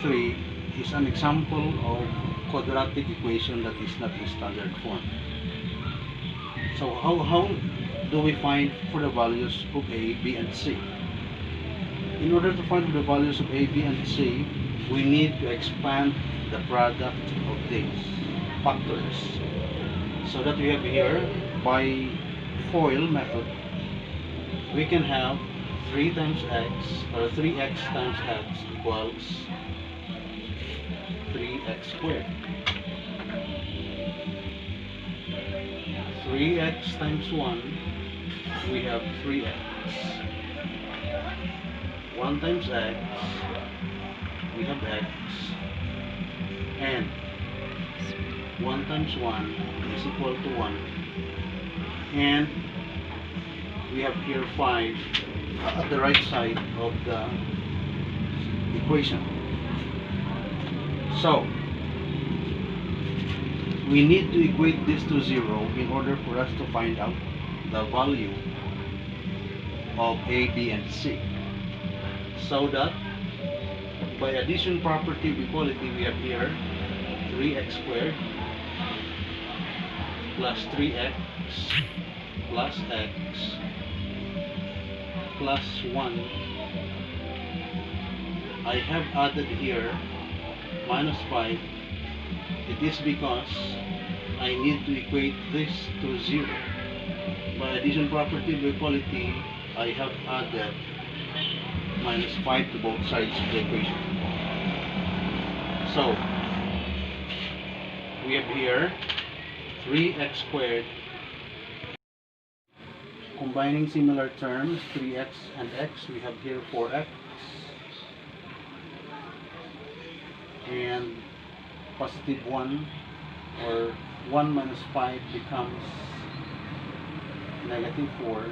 3 is an example of quadratic equation that is not in standard form. So how do we find for the values of A, B, and C? In order to find the values of A, B, and C, we need to expand the product of these factors. So that we have here, by FOIL method, we can have 3 times x, or 3x times x equals 3x squared. 3x times 1, we have 3x. 1 times x, we have x. And 1 times 1 is equal to 1. And we have here 5 at the right side of the equation. So we need to equate this to 0 in order for us to find out the value of A, B, and C. So that by addition property of equality, we have here 3x squared plus 3x plus x plus 1. I have added here minus 5. It is because I need to equate this to 0. By addition property of equality, I have added minus 5 to both sides of the equation. So we have here 3x squared. Combining similar terms, 3x and x, we have here 4x. And positive 1, or 1 minus 5 becomes negative 4,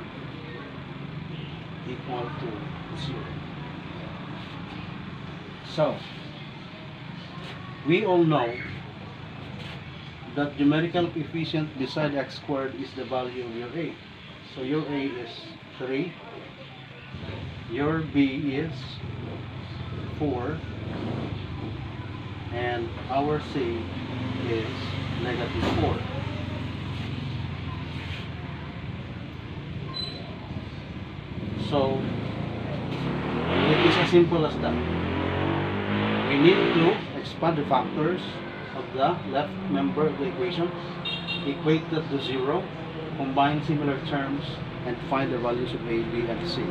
equal to 0. So we all know that numerical coefficient beside x squared is the value of your A. So your A is 3, your B is 4, and our C is negative 4. So it is as simple as that. We need to expand the factors of the left member of the equation, equate that to 0, combine similar terms, and find the values of A, B, and C.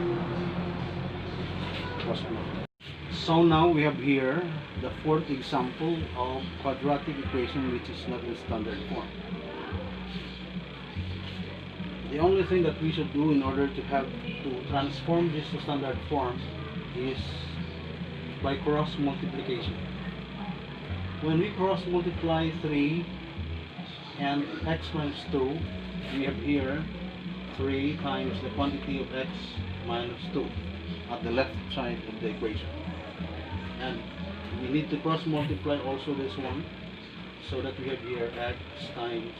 So now we have here the fourth example of quadratic equation which is not in standard form. The only thing that we should do in order to transform this to standard form is by cross multiplication. When we cross multiply 3 and x minus 2, we have here 3 times the quantity of x minus 2 at the left side of the equation. And we need to cross multiply also this one, so that we have here x times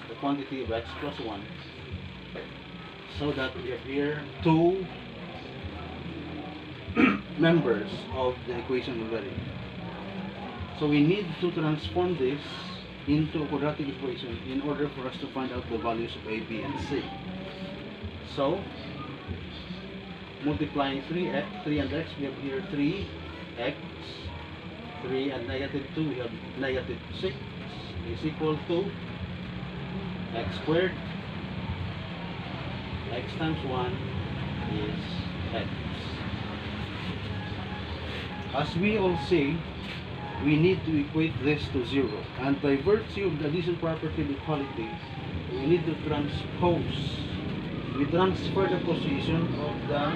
the quantity of x plus 1, so that we have here 2 members of the equation already. So we need to transform this into a quadratic equation in order for us to find out the values of A, B, and C. So multiplying 3 and x, we have here 3x, 3 and negative 2, we have negative 6 is equal to x squared. X times 1 is x. As we all see, we need to equate this to 0, and by virtue of the addition property of equality, we need to transpose. We transfer the position of the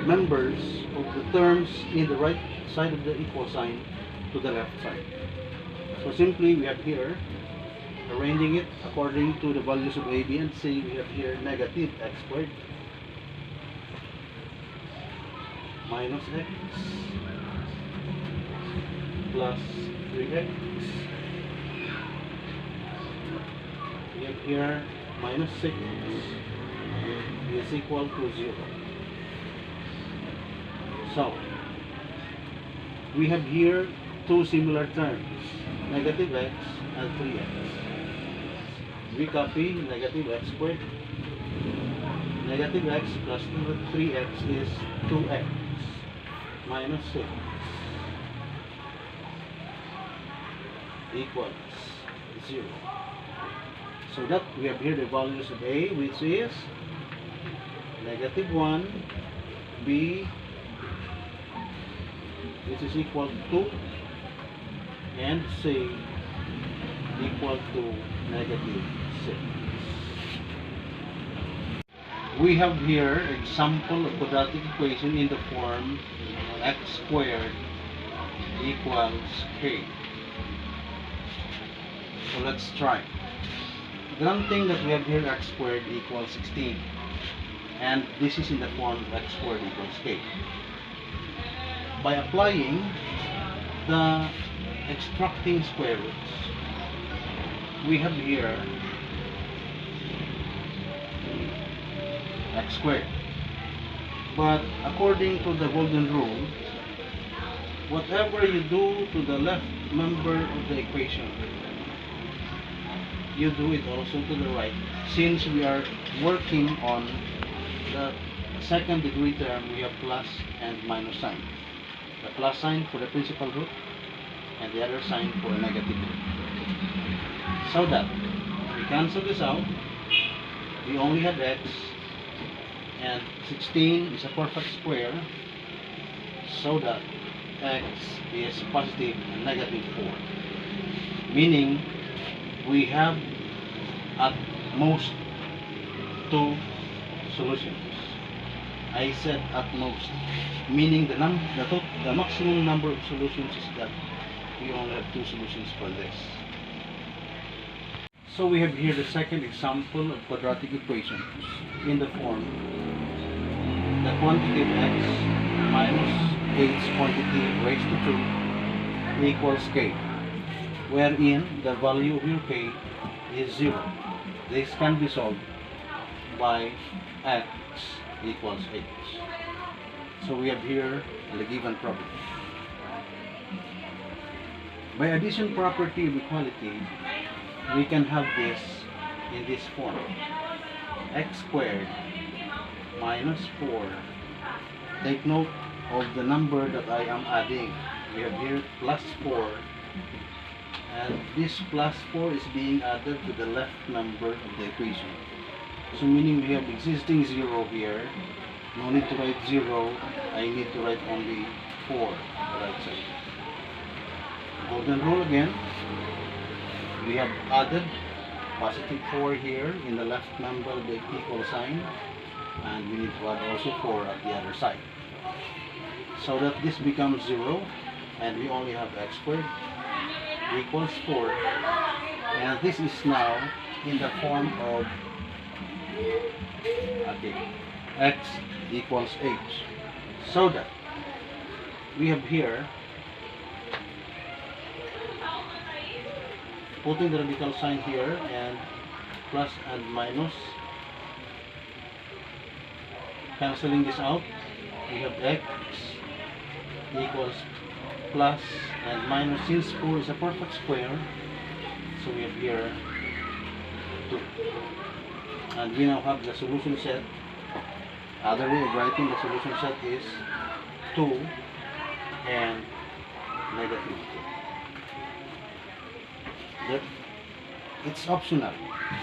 members of the terms in the right side of the equal sign to the left side. So simply we have here, arranging it according to the values of A, B, and C, we have here negative x squared minus x plus 3x. We have here minus 6 is equal to 0. So we have here two similar terms, negative x and 3x. We copy negative x squared. Negative x plus 3x is 2x minus 6 equals 0. So that we have here the values of a, which is negative 1, b, which is equal to 2, and c equal to negative 6. We have here example of quadratic equation in the form x squared equals k. So let's try. Granting that we have here x squared equals 16, and this is in the form of x squared equals k. By applying the extracting square roots, we have here x squared. But according to the golden rule, whatever you do to the left member of the equation, you do it also to the right. Since we are working on the second degree term, we have plus and minus sign. The plus sign for the principal root and the other sign for a negative root. So that we cancel this out, we only have x, and 16 is a perfect square, so that x is positive and negative 4. Meaning we have at most two solutions. I said at most, meaning the maximum number of solutions is that we only have two solutions for this. So we have here the second example of quadratic equations in the form the quantity of x minus its quantity raised to 2 equals k, wherein the value of your k is 0. This can be solved by x equals h. So we have here the given problem. By addition property of equality, we can have this in this form: x squared minus 4. Take note of the number that I am adding. We have here plus 4, and this plus 4 is being added to the left member of the equation. So meaning we have existing 0 here. No need to write 0. I need to write only 4 on the right side. Golden rule again. We have added positive 4 here in the left member of the equal sign, and we need to add also 4 at the other side, so that this becomes 0, and we only have x squared equals 4, and this is now in the form of x equals h, so that we have here, putting the radical sign here and plus and minus, cancelling this out, we have x equals plus and minus. Since 4 is a perfect square, so we have here 2, and we now have the solution set. Other way of writing the solution set is 2 and negative 2. It's optional.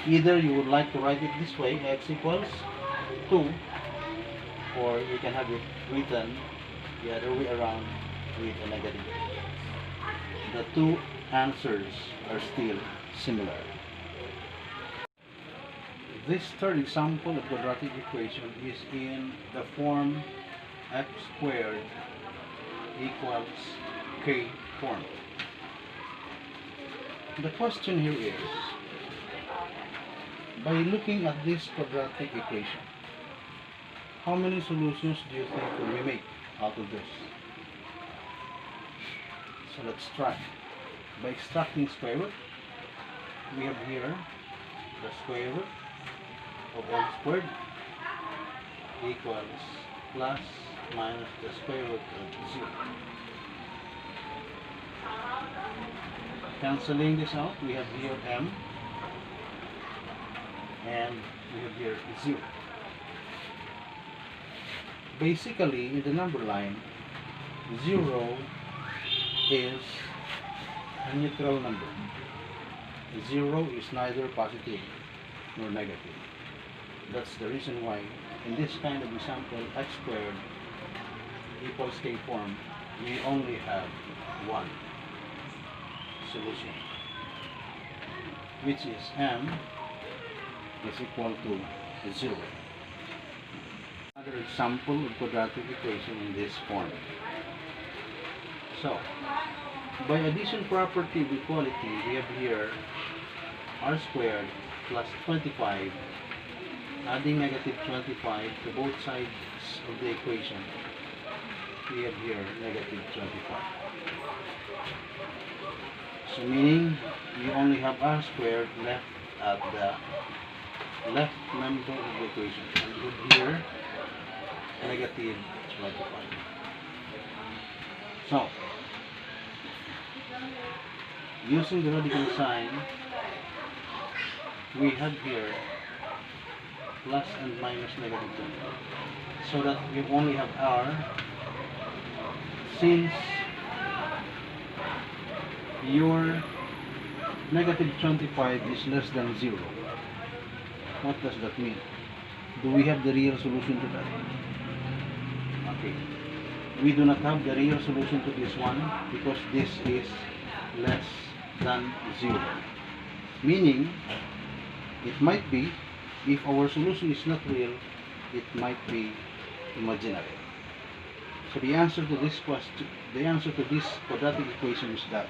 Either you would like to write it this way, x equals 2, or you can have it written the other way around with a negative. The two answers are still similar. This third example of quadratic equation is in the form x squared equals k form. The question here is, by looking at this quadratic equation, how many solutions do you think will we make out of this? So let's try. By extracting square root, we have here the square root of x squared equals plus minus the square root of 0. Canceling this out, we have here m, and we have here 0. Basically, in the number line, 0 is a neutral number. 0 is neither positive nor negative. That's the reason why in this kind of example, x squared equals k form, we only have one solution, which is m is equal to 0. Another example of quadratic equation in this form. So, by addition property of equality, we have here r squared plus 25, adding negative 25 to both sides of the equation. We have here negative 25. So meaning we only have r squared left at the left member of the equation, and we have here negative 25. So using the radical sign, we have here plus and minus negative 25, so that we only have r. Since your negative 25 is less than 0, what does that mean? Do we have the real solution to that? Okay. We do not have the real solution to this one because this is less than 0. Meaning, it might be, if our solution is not real, it might be imaginary. So the answer to this question, the answer to this quadratic equation is that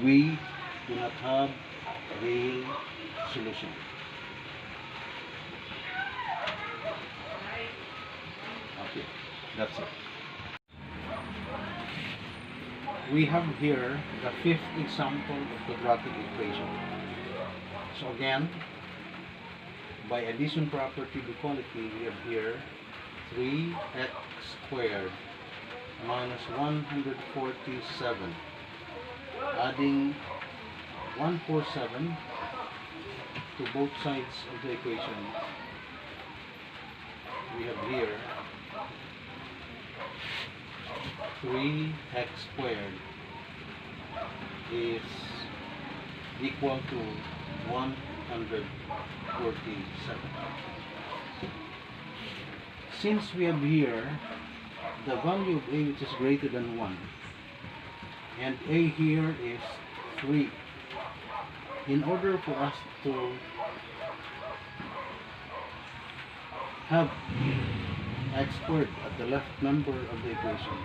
we do not have a real solution. Okay, that's it. We have here the fifth example of quadratic equation. So again, by addition property of equality, we have here 3x squared minus 147, adding 147 to both sides of the equation. We have here 3x squared is equal to 147. Since we have here the value of a which is greater than 1, and a here is 3, in order for us to have x squared at the left member of the equation,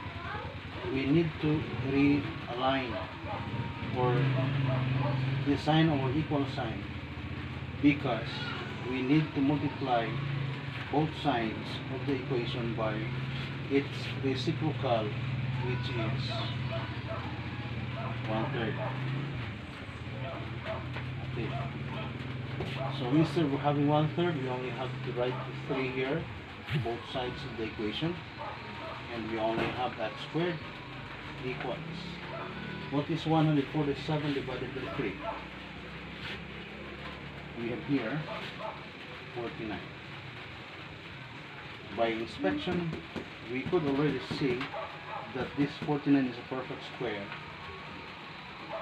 we need to realign or design our equal sign, because we need to multiply both sides of the equation by its reciprocal, which is 1/3. Okay. So instead of having 1/3, we only have to write the 3 here, both sides of the equation, and we only have x squared equals. What is 147 divided by 3? We have here 49. By inspection, we could already see that this 49 is a perfect square.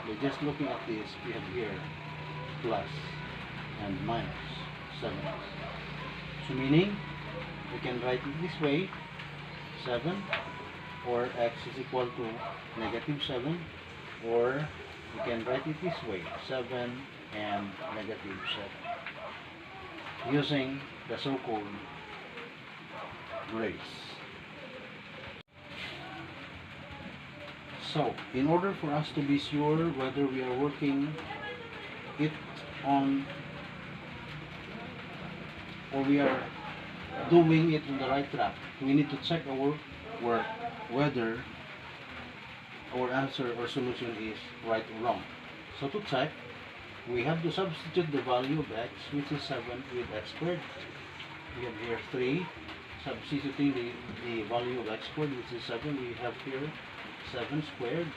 By just looking at this, we have here plus and minus 7. So meaning, we can write it this way, 7, or x is equal to negative 7, or we can write it this way, 7 and negative 7, using the so-called grace. So, in order for us to be sure whether we are working it on, or we are doing it on the right track, we need to check our work whether our answer or solution is right or wrong. So to check, we have to substitute the value of x, which is 7, with x squared. We have here 3. Substituting the value of x squared, which is 7, we have here 7 squared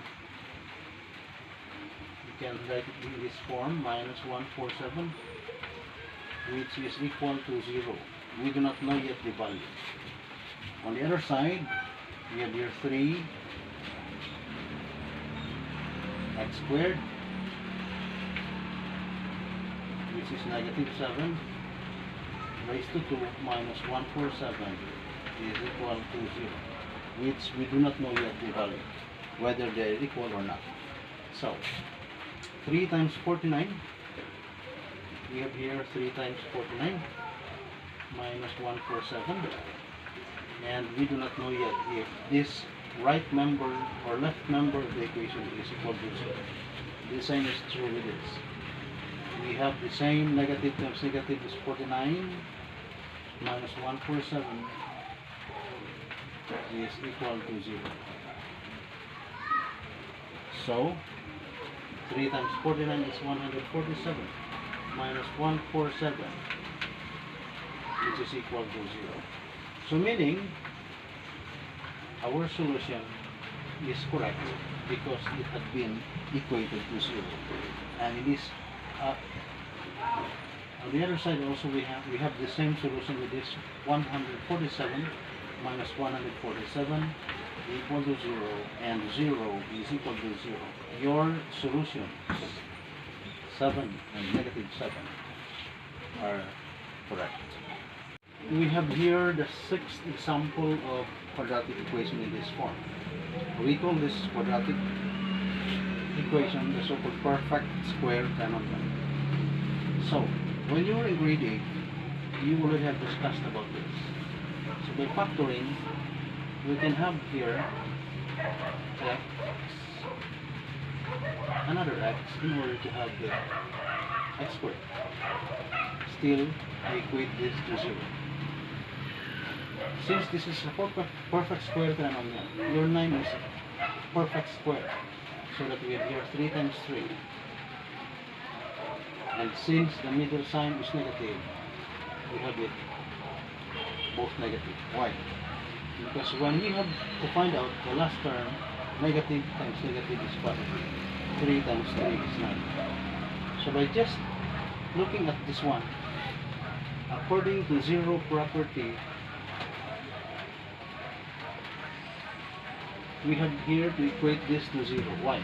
can write it in this form, minus 147, which is equal to 0. We do not know yet the value. On the other side, we have here 3 x squared, which is negative 7 raised to 2 minus 147 is equal to 0, which we do not know yet the value, whether they are equal or not. So 3 times 49, we have here 3 times 49 minus 147, and we do not know yet if this right member or left member of the equation is equal to 0. The same is true with this. We have the same, negative times negative is 49 minus 147 is equal to 0. So 3 times 49 is 147 minus 147, which is equal to 0. So meaning our solution is correct because it had been equated to 0, and it is on the other side also we have the same solution with this 147 minus 147 equal to 0, and 0 is equal to 0. Your solutions 7 and negative 7 are correct. We have here the 6th example of quadratic equation in this form. We call this quadratic equation the so-called perfect square trinomial. So when you were in grade 8, you already have discussed about this. So by factoring, we can have here x, another x, in order to have the x squared. Still, we equate this to 0. Since this is a perfect square trinomial, your name is perfect square. So that we have here 3 times 3. And since the middle sign is negative, we have it both negative. Why? Because when we have to find out the last term, negative times negative is positive. 3 times 3 is 9. So by just looking at this one, according to 0 property, we have here to equate this to 0. Why?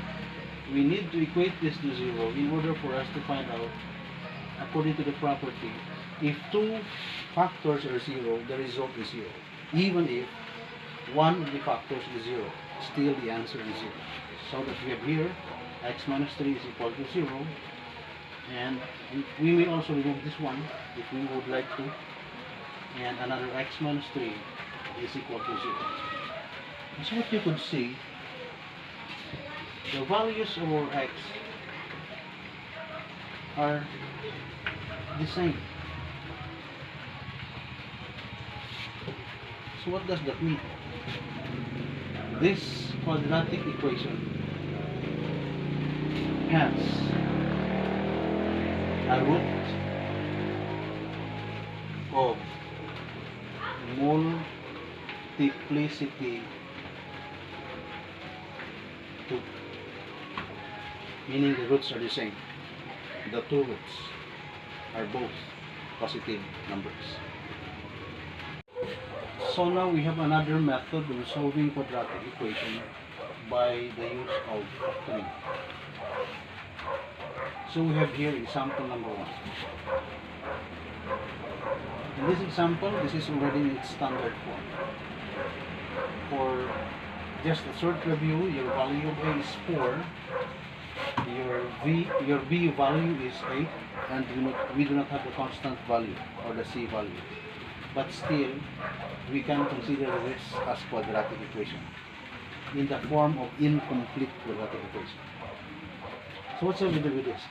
We need to equate this to 0 in order for us to find out, according to the property, if 2 factors are 0, the result is 0. Even if one of the factors is 0, still the answer is 0. So that we have here x minus 3 is equal to 0, and we may also remove this one if we would like to, and another x minus 3 is equal to 0. So what you could see, the values of our x are the same. So what does that mean? This quadratic equation has a root of multiplicity 2, meaning the roots are the same. The two roots are both positive numbers. So now we have another method of solving quadratic equation by the use of factoring. So we have here example number 1. In this example, this is already in its standard form. For just a short review, your value of A is 4, your B value is 8, and we do not have the constant value or the C value. But still, we can consider this as quadratic equation in the form of incomplete quadratic equation. So what shall we do with this?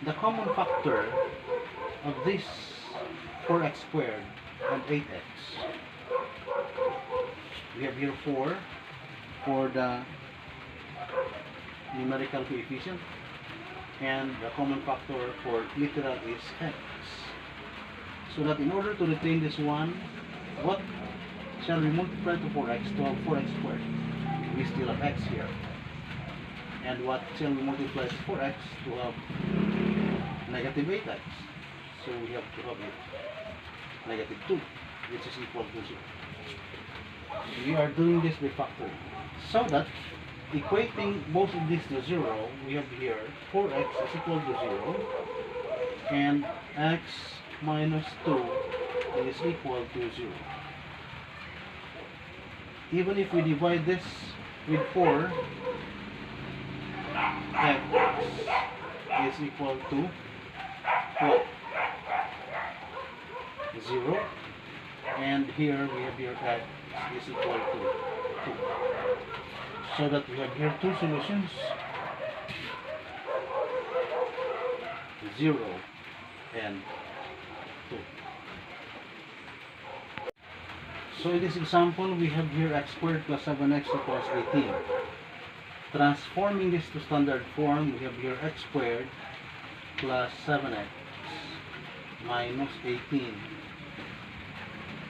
The common factor of this 4x squared and 8x, we have here 4 for the numerical coefficient, and the common factor for literal is x. So that in order to retain this one, what shall we multiply to 4x to have 4x squared? We still have x here. And what shall we multiply 4x to have negative 8x? So we have to have it negative 2, which is equal to 0. We are doing this by factoring. So that equating both of these to 0, we have here 4x is equal to 0 and x minus 2 is equal to 0. Even if we divide this with 4, x is equal to what? 0. And here we have here x is equal to 2. So that we have here two solutions, 0 and 2. So in this example, we have here x squared plus 7x equals 18. Transforming this to standard form, we have here x squared plus 7x minus 18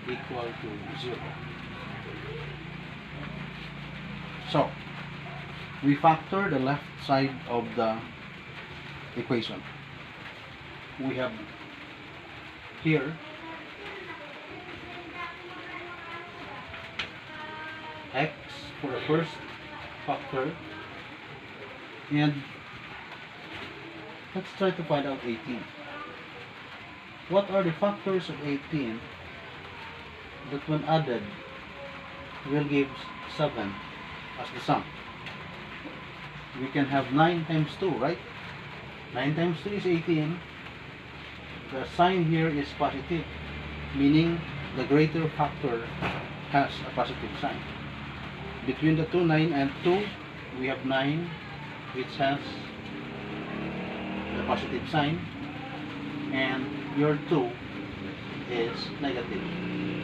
equal to 0. So, we factor the left side of the equation. We have here x for the first factor, and let's try to find out 18. What are the factors of 18 that when added will give 7 as the sum? We can have 9 times 2, right? 9 times 2 is 18. The sign here is positive, meaning the greater factor has a positive sign. Between the two 9 and 2, we have 9, which has the positive sign, and your 2 is negative.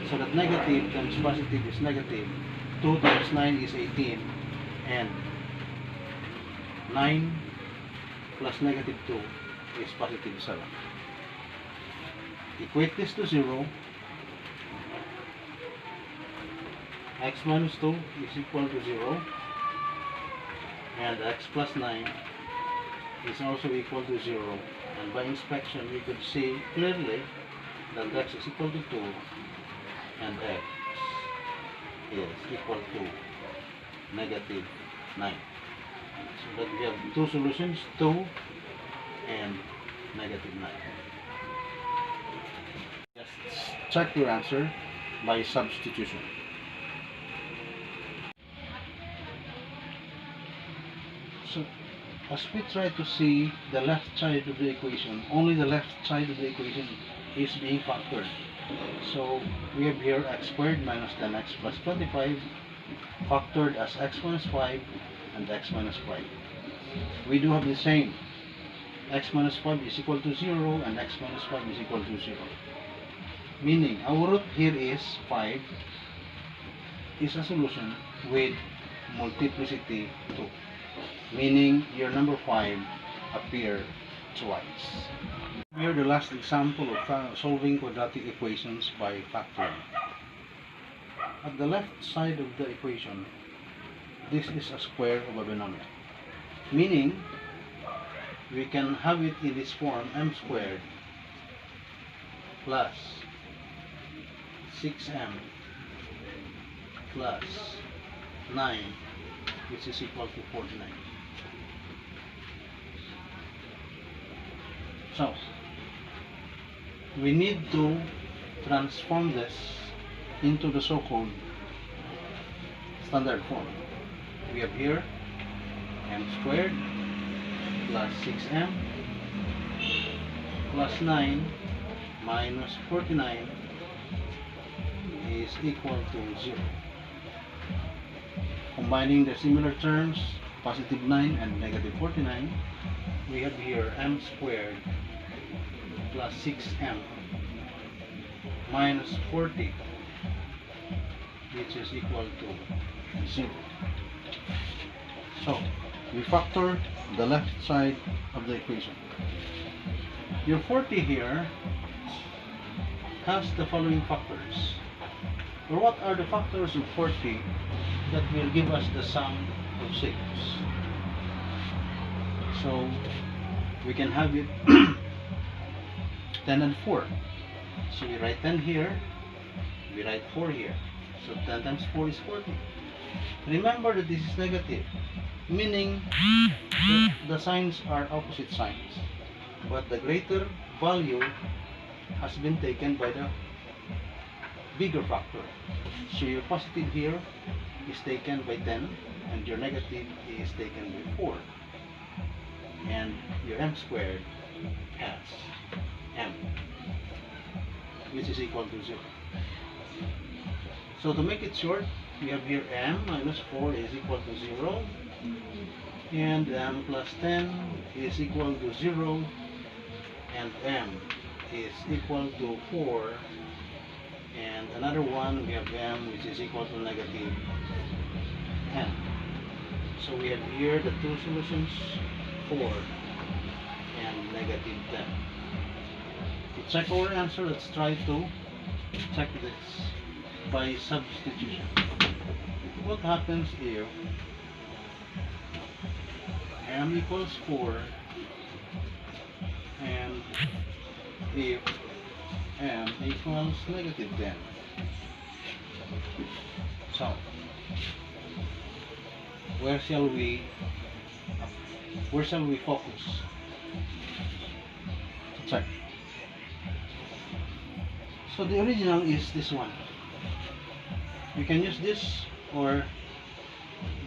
So that negative times positive is negative. 2 times 9 is 18, and 9 plus negative 2 is positive 7. Equate this to 0. X minus 2 is equal to 0, and x plus 9 is also equal to 0. And by inspection, we could see clearly that x is equal to 2 and x is equal to negative 9. So that we have two solutions, 2 and negative 9. Just check your answer by substitution. So, as we try to see the left side of the equation, only the left side of the equation is being factored. So, we have here x squared minus 10x plus 25 factored as x minus 5 and x minus 5. We do have the same. X minus 5 is equal to 0 and x minus 5 is equal to 0. Meaning, our root here is 5 is a solution with multiplicity 2. Meaning your number 5 appear twice. Here the last example of solving quadratic equations by factoring. At the left side of the equation, this is a square of a binomial. Meaning, we can have it in this form, m squared plus 6m plus 9, which is equal to 49. So, we need to transform this into the so-called standard form. We have here m squared plus 6m plus 9 minus 49 is equal to 0. Combining the similar terms, positive 9 and negative 49, we have here m squared plus 6m minus 40, which is equal to 0. So, we factor the left side of the equation. Your 40 here has the following factors. Or what are the factors of 40 that will give us the sum of 6? So we can have it 10 and 4. So we write 10 here, we write 4 here. So 10 times 4 is 40. Remember that this is negative, meaning the signs are opposite signs, but the greater value has been taken by the bigger factor. So your positive here is taken by 10 and your negative is taken by 4, and your m squared has m, which is equal to 0. So to make it short, we have here m minus 4 is equal to 0, and m plus 10 is equal to 0, and m is equal to 4, and another one, we have m which is equal to negative 10. So we have here the two solutions, 4 and negative 10. To check our answer, let's try to check this by substitution. What happens if m equals 4 and if m equals negative 10? So where shall we focus to check? So the original is this one. You can use this or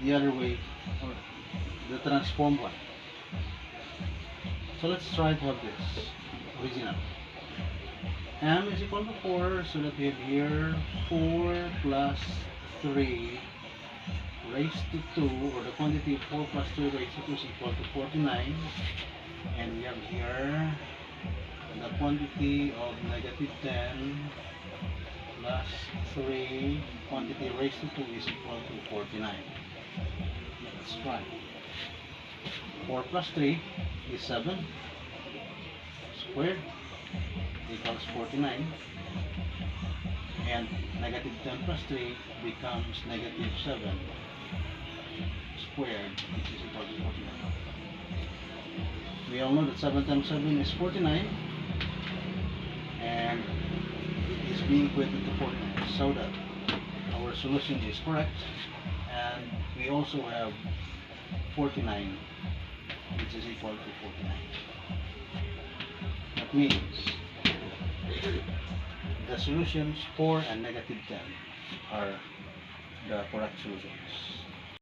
the other way, or the transform one. So let's try to have this original. M is equal to 4, so that we have here 4 plus 3 raised to 2, or the quantity of 4 plus 3 raised to 2 is equal to 49. And we have here the quantity of negative 10 plus 3 quantity raised to 2 is equal to 49. Let's try. 4 plus 3 is 7 squared equals 49, and negative 10 plus 3 becomes negative 7 squared, which is equal to 49. We all know that 7 times 7 is 49, and it is being equated to 49, so that our solution is correct, and we also have 49, which is equal to 49. That means the solutions 4 and negative 10 are the correct solutions.